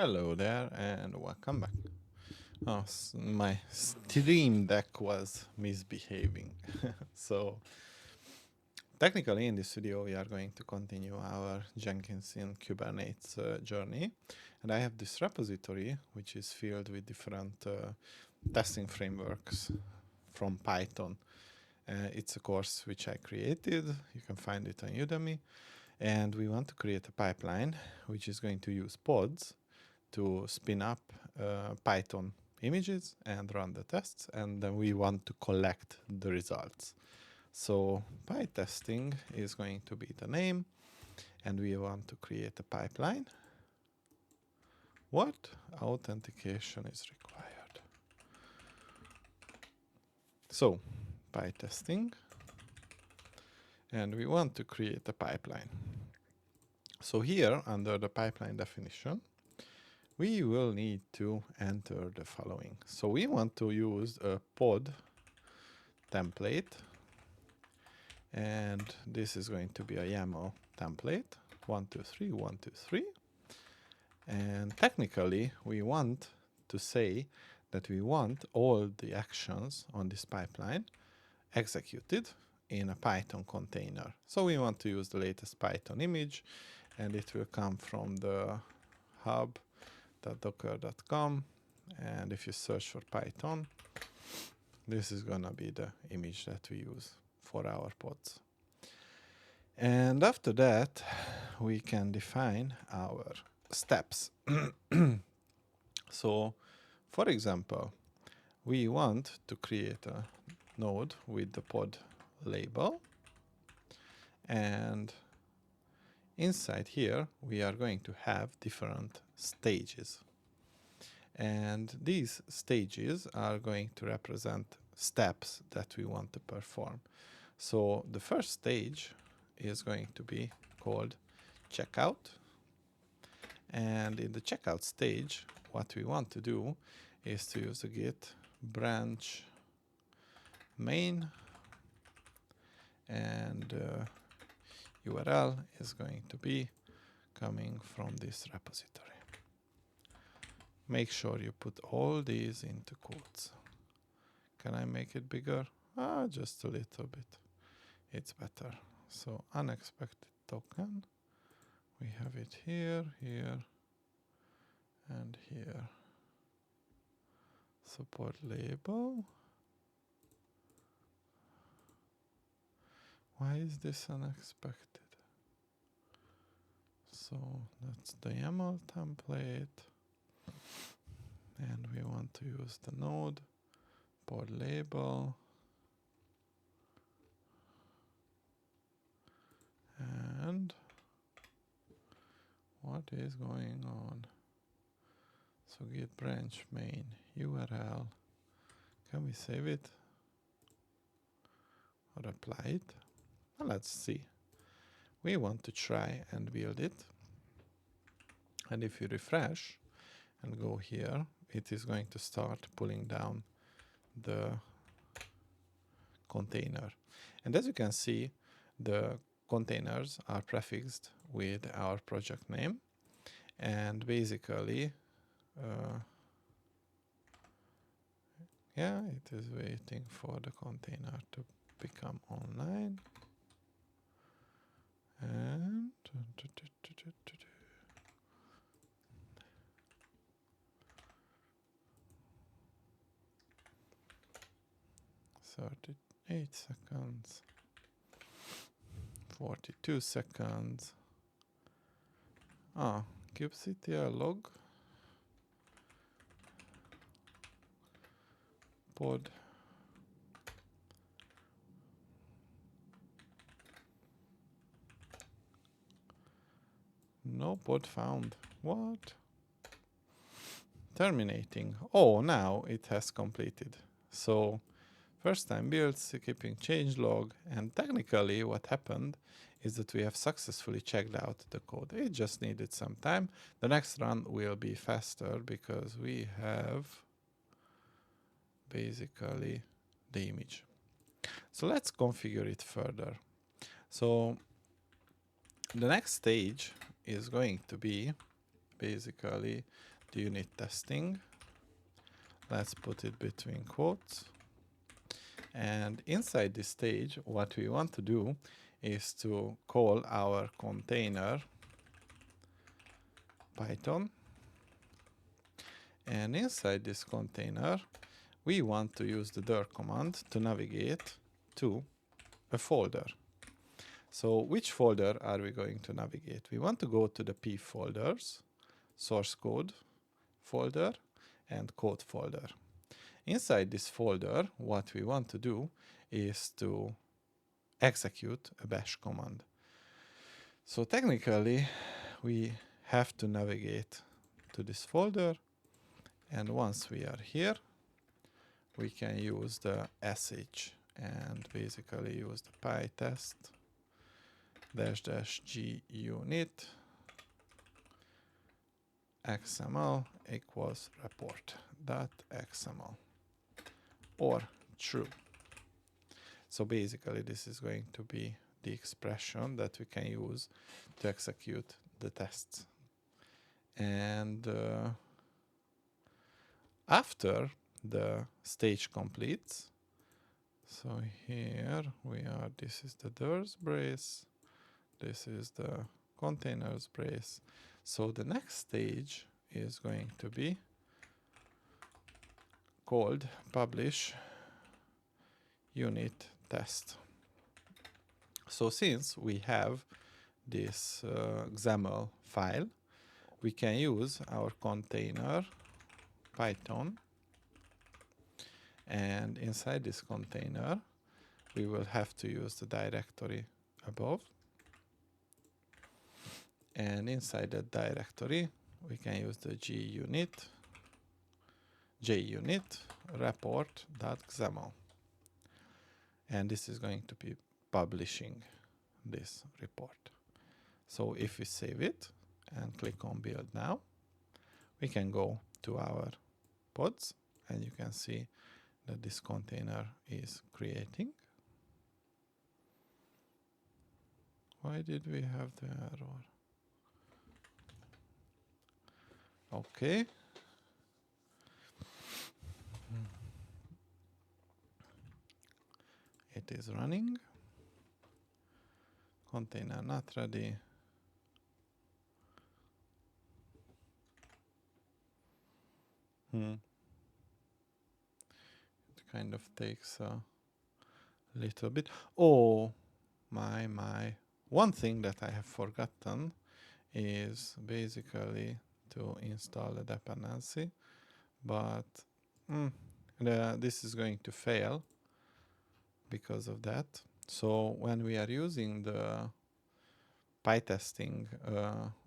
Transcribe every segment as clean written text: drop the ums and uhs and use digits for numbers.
Hello there and welcome back. Oh, my Stream Deck was misbehaving. So, technically, in this video, we are going to continue our Jenkins in Kubernetes journey. And I have this repository which is filled with different testing frameworks from Python. It's a course which I created. You can find it on Udemy. And we want to create a pipeline which is going to use pods to spin up Python images and run the tests, and then we want to collect the results. So PyTesting is going to be the name, and we want to create a pipeline. What authentication is required? So PyTesting, and we want to create a pipeline. So here, under the pipeline definition, we will need to enter the following. So we want to use a pod template, and this is going to be a YAML template, 1, 2, 3, 1, 2, 3. And technically, we want to say that we want all the actions on this pipeline executed in a Python container. So we want to use the latest Python image, and it will come from the hub.docker.com. And if you search for Python, this is gonna be the image that we use for our pods. And after that, we can define our steps. So, for example, we want to create a node with the pod label, and inside here we are going to have different stages, and these stages are going to represent steps that we want to perform. So the first stage is going to be called checkout, and in the checkout stage what we want to do is to use the git branch main, and URL is going to be coming from this repository. Make sure you put all these into quotes. Can I make it bigger? Just a little bit. It's better. So unexpected token, we have it here, here, and here. Support label. Why is this unexpected? So that's the YAML template, and we want to use the node pod label, and what is going on? So git branch main URL. Can we save it or apply it? Well, let's see. We want to try and build it, and if you refresh and go here, it is going to start pulling down the container. And as you can see, the containers are prefixed with our project name, and basically yeah, it is waiting for the container to become online. And 38 seconds, 42 seconds. kubectl log pod no pod found. What? Terminating. Oh, now it has completed. So first time builds, keeping change log, and technically what happened is that we have successfully checked out the code. It just needed some time. The next run will be faster because we have basically the image. So let's configure it further. So the next stage is going to be basically the unit testing. Let's put it between quotes. And inside this stage, what we want to do is to call our container Python. And inside this container, we want to use the dir command to navigate to a folder. So which folder are we going to navigate? We want to go to the P folders, source code folder, and code folder. Inside this folder, what we want to do is to execute a bash command. So technically, we have to navigate to this folder, and once we are here, we can use the sh and basically use the pytest --g unit xml equals report.xml or true. So basically this is going to be the expression that we can use to execute the tests. And after the stage completes, so here we are, this is the dir's brace, this is the container's brace. So the next stage is going to be called publish unit test. So since we have this XAML file, we can use our container Python, and inside this container we will have to use the directory above, and inside that directory we can use the junit report.xaml, and this is going to be publishing this report. So if we save it and click on build now, we can go to our pods, and you can see that this container is creating. Why did we have the error? Okay. It is running. Container not ready. It kind of takes a little bit. Oh, my. One thing that I have forgotten is basically to install a dependency, but this is going to fail because of that. So when we are using the pytesting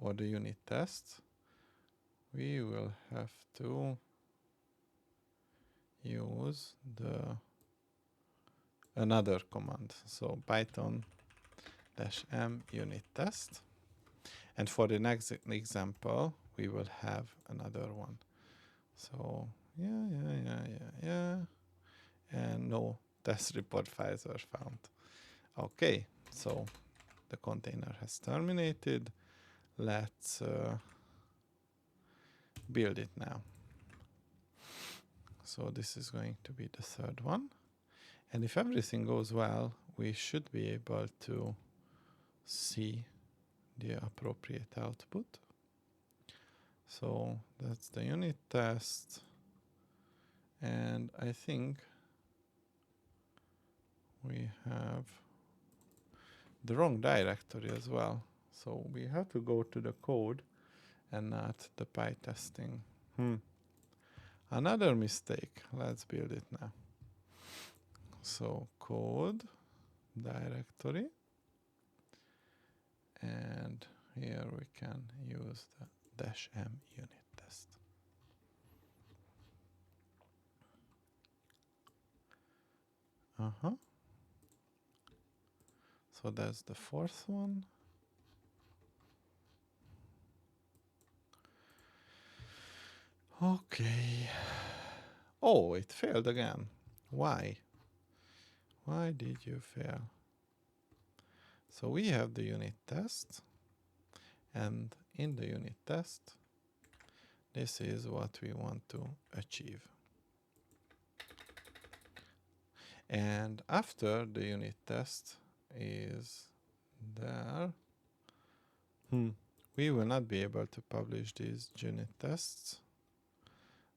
or the unit test, we will have to use another command. So python -m unit test. And for the next example, we will have another one. So yeah. And no test report files were found. Okay, so the container has terminated. Let's build it now. So this is going to be the third one. And if everything goes well, we should be able to see the appropriate output. So that's the unit test. And I think we have the wrong directory as well. So we have to go to the code and not the pytesting. Another mistake. Let's build it now. So code directory. And here we can use the -m unit test. So that's the fourth one. Okay. Oh, it failed again. Why? Why did you fail? So we have the unit test, and in the unit test, This is what we want to achieve. And after the unit test is there, we will not be able to publish these unit tests.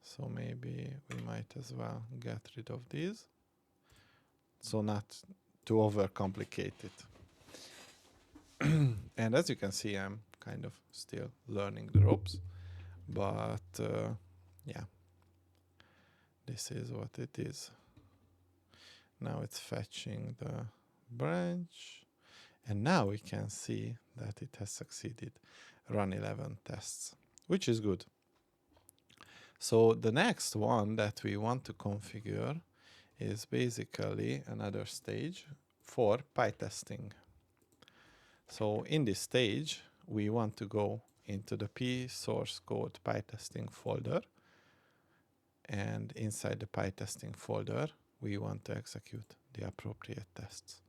So maybe we might as well get rid of these. So not to overcomplicate it. And as you can see, I'm kind of still learning the ropes. But yeah, this is what it is. Now it's fetching the branch. And now we can see that it has succeeded. Run 11 tests, which is good. So the next one that we want to configure is basically another stage for PyTesting. So in this stage, we want to go into the P source code PyTesting folder. And inside the PyTesting folder, we want to execute the appropriate tests.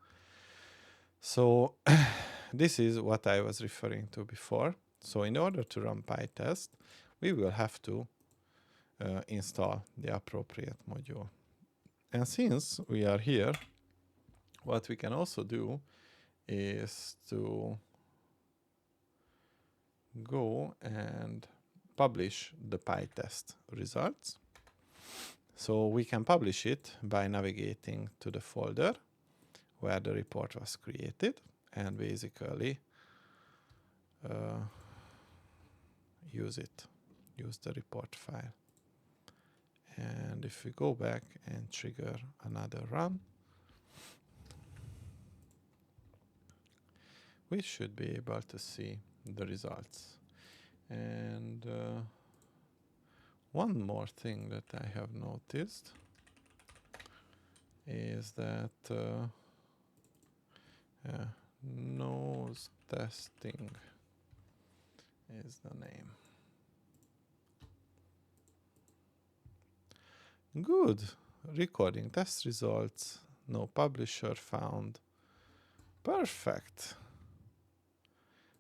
So this is what I was referring to before. So in order to run PyTest, we will have to install the appropriate module. And since we are here, what we can also do is to go and publish the PyTest results. So we can publish it by navigating to the folder where the report was created and basically use the report file. And if we go back and trigger another run, we should be able to see the results. And one more thing that I have noticed is that nose testing is the name. Good. Recording test results. No publisher found. Perfect.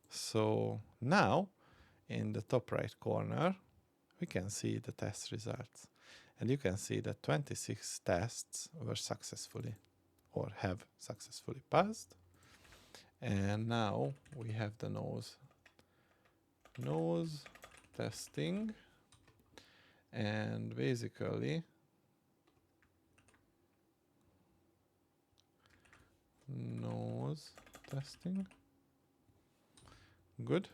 So now in the top right corner, we can see the test results. And you can see that 26 tests were successfully or have successfully passed. And now we have the nose testing. And basically, nose testing. Good.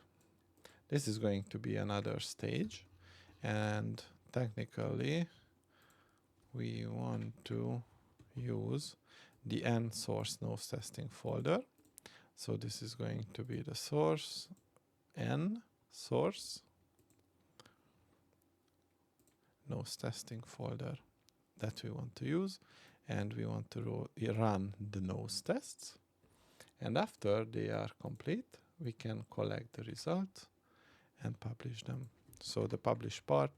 This is going to be another stage. And technically, we want to use the N source nose testing folder. So this is going to be the source, N source nose testing folder that we want to use. And we want to run the nose tests. And after they are complete, we can collect the result and publish them. So the publish part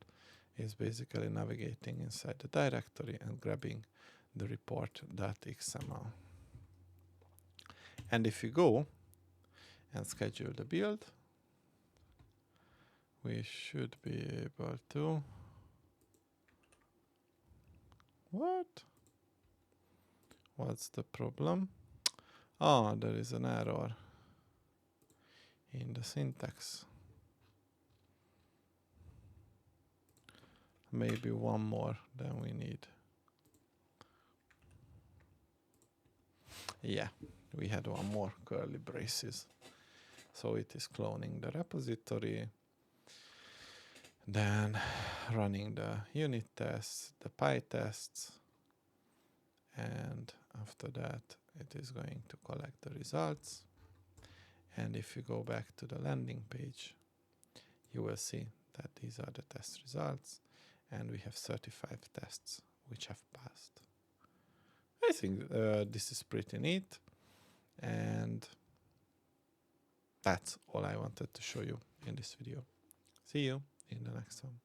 is basically navigating inside the directory and grabbing the report.xml. And if you go and schedule the build, we should be able to... What? What's the problem? Oh, there is an error in the syntax. Maybe one more than we need. Yeah, we had one more curly braces. So it is cloning the repository, then running the unit tests, the PyTests, and after that it is going to collect the results. And if you go back to the landing page, you will see that these are the test results, and we have 35 tests which have passed. I think this is pretty neat, and that's all I wanted to show you in this video. See you in the next one.